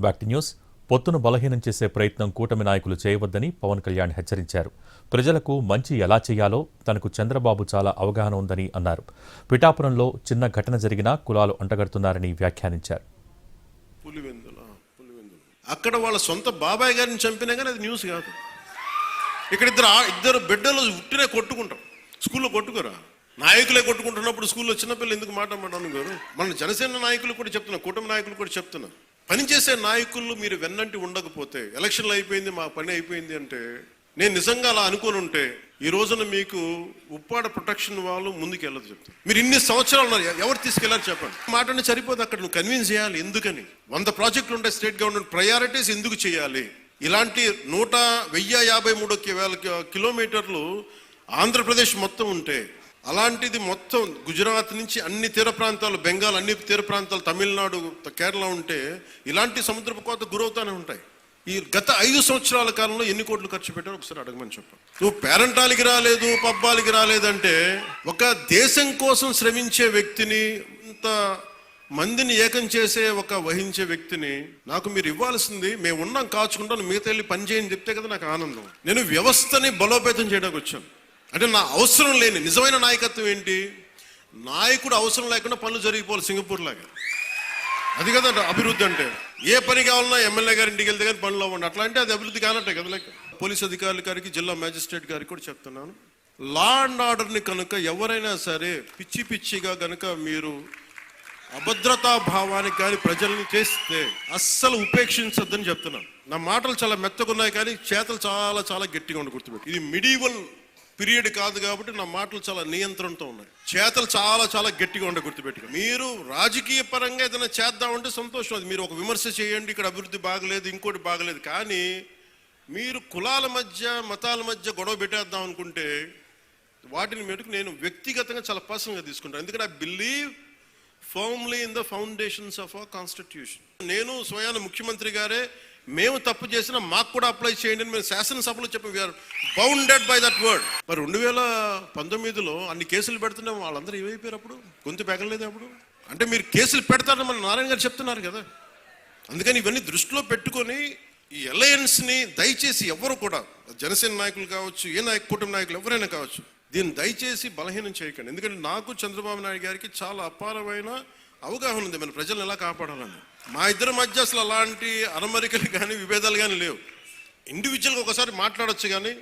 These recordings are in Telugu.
Back to news. పొత్తును బలహీనం చేసే ప్రయత్నం కూటమి నాయకులు చేయవద్దని పవన్ కళ్యాణ్ హెచ్చరించారు. ప్రజలకు మంచి ఎలా చేయాలో తనకు చంద్రబాబు చాలా అవగాహన ఉందని అన్నారు. పిఠాపురంలో చిన్న ఘటన జరిగినా కులాలు అంటగడుతున్నారని వ్యాఖ్యానించారు. అక్కడ వాళ్ళ సొంత బాబాయ్ గారిని చంపినా కానీ అది న్యూస్ కాదు. ఇక్కడ ఇద్దరు బిడ్డలు ఉట్టినే కొట్టుకుంటాం, స్కూల్లో కొట్టుకోరా. నాయకులే కొట్టుకుంటున్నప్పుడు స్కూల్లో చిన్నపిల్లలు ఎందుకు మాట్లాడమన్నాను గారు? మన జనసేన నాయకులు కూడా చెప్తున్నా, కూటమి నాయకులు కూడా చెప్తున్నా, పనిచేసే నాయకులు మీరు వెన్నంటి ఉండకపోతే, ఎలక్షన్లు అయిపోయింది మా పని అయిపోయింది అంటే, నేను నిజంగా అలా అనుకుని ఉంటే ఈ రోజున మీకు ఉప్పాడ ప్రొటెక్షన్ వాళ్ళు ముందుకు వెళ్ళదు చెప్తాను. మీరు ఇన్ని సంవత్సరాలు ఉన్నారు, ఎవరు తీసుకెళ్లారు చెప్పండి. మాటని సరిపోదు, అక్కడ నువ్వు కన్విన్స్ చేయాలి. ఎందుకని 100 ప్రాజెక్టులు ఉంటాయి, స్టేట్ గవర్నమెంట్ ప్రయారిటీస్ ఎందుకు చేయాలి? ఇలాంటి 153,000 కిలోమీటర్లు ఆంధ్రప్రదేశ్ మొత్తం ఉంటే, అలాంటిది మొత్తం గుజరాత్ నుంచి అన్ని తీర ప్రాంతాలు, బెంగాల్ అన్ని తీర ప్రాంతాలు, తమిళనాడు, కేరళ ఉంటే ఇలాంటి సముద్రపు కోత గురవుతానే ఉంటాయి. ఈ గత 5 సంవత్సరాల కాలంలో ఎన్ని కోట్లు ఖర్చు పెట్టారో ఒకసారి అడగమని చెప్పాను. నువ్వు పేరంటాలకి రాలేదు, పబ్బాలకి రాలేదంటే, ఒక దేశం కోసం శ్రమించే వ్యక్తిని, ఇంత మందిని ఏకం చేసే ఒక వహించే వ్యక్తిని నాకు మీరు ఇవ్వాల్సింది, మేము ఉన్నాం కాచుకుంటాను, మిగతా వెళ్ళి పని చేయని చెప్తే కదా నాకు ఆనందం. నేను వ్యవస్థని బలోపేతం చేయడానికి వచ్చాను. అంటే నా అవసరం లేని నిజమైన నాయకత్వం ఏంటి? నాయకుడు అవసరం లేకుండా పనులు జరిగిపోవాలి సింగపూర్ లాగా. అది కదా అభివృద్ధి అంటే. ఏ పని కావాలన్నా ఎమ్మెల్యే గారి ఇంటికి వెళ్తే కానీ పనులు అవ్వండి. అట్లా అంటే అది అభివృద్ధి కానట్టే కదా. లైక్ పోలీస్ అధికారుల గారికి, జిల్లా మ్యాజిస్ట్రేట్ గారికి కూడా చెప్తున్నాను, లా అండ్ ఆర్డర్ని కనుక ఎవరైనా సరే పిచ్చిగా కనుక మీరు అభద్రతా భావానికి కానీ ప్రజల్ని చేస్తే అస్సలు ఉపేక్షించద్దని చెప్తున్నాను. నా మాటలు చాలా మెత్తగున్నాయి కానీ చేతలు చాలా గట్టిగా ఉండి గుర్తుపెట్టి. ఇది మిడీవల్ పీరియడ్ కాదు కాబట్టి నా మాటలు చాలా నియంత్రణతో ఉన్నాయి. చేతలు చాలా గట్టిగా ఉండే గుర్తుపెట్టుకో. మీరు రాజకీయ పరంగా ఏదైనా చేద్దామంటే సంతోషం, అది మీరు ఒక విమర్శ చేయండి, ఇక్కడ అభివృద్ధి బాగలేదు, ఇంకోటి బాగలేదు. కానీ మీరు కులాల మధ్య, మతాల మధ్య గొడవ పెట్టేద్దాం అనుకుంటే వాటిని మెటుకు నేను వ్యక్తిగతంగా చాలా పర్సనల్గా తీసుకుంటాను. ఎందుకంటే I believe firmly in the foundations of our constitution. నేను స్వయాన ముఖ్యమంత్రి గారే మేము తప్పు చేసినా మాకు కూడా అప్లై చేయండి అని మేము శాసనసభలో చెప్పి we are bounded by that word. మరి 2019లో అన్ని కేసులు పెడుతున్నాం, వాళ్ళందరూ ఏమైపోయారు? అప్పుడు గొంతు పెగలలేదు అప్పుడు. అంటే మీరు కేసులు పెడతారని మన నారాయణ గారు చెప్తున్నారు కదా. అందుకని ఇవన్నీ దృష్టిలో పెట్టుకొని ఈ అలయన్స్ని దయచేసి ఎవరు కూడా, జనసేన నాయకులు కావచ్చు, ఏ కూటమి నాయకులు ఎవరైనా కావచ్చు, దీన్ని దయచేసి బలహీనం చేయకండి. ఎందుకంటే నాకు చంద్రబాబు నాయుడు గారికి చాలా అపారమైన అవగాహన ఉంది మన ప్రజలను ఎలా కాపాడాలని. మా ఇద్దరి మధ్య అసలు అలాంటి అరమరికలు కానీ విభేదాలు కానీ లేవు. ఇండివిజువల్గా ఒకసారి మాట్లాడొచ్చు, కానీ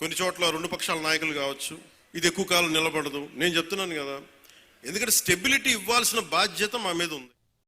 కొన్ని చోట్ల 2 పక్షాల నాయకులు కావచ్చు, ఇది ఎక్కువ కాలం నిలబడదు. నేను చెప్తున్నాను కదా, ఎందుకంటే స్టెబిలిటీ ఇవ్వాల్సిన బాధ్యత మా మీద ఉంది.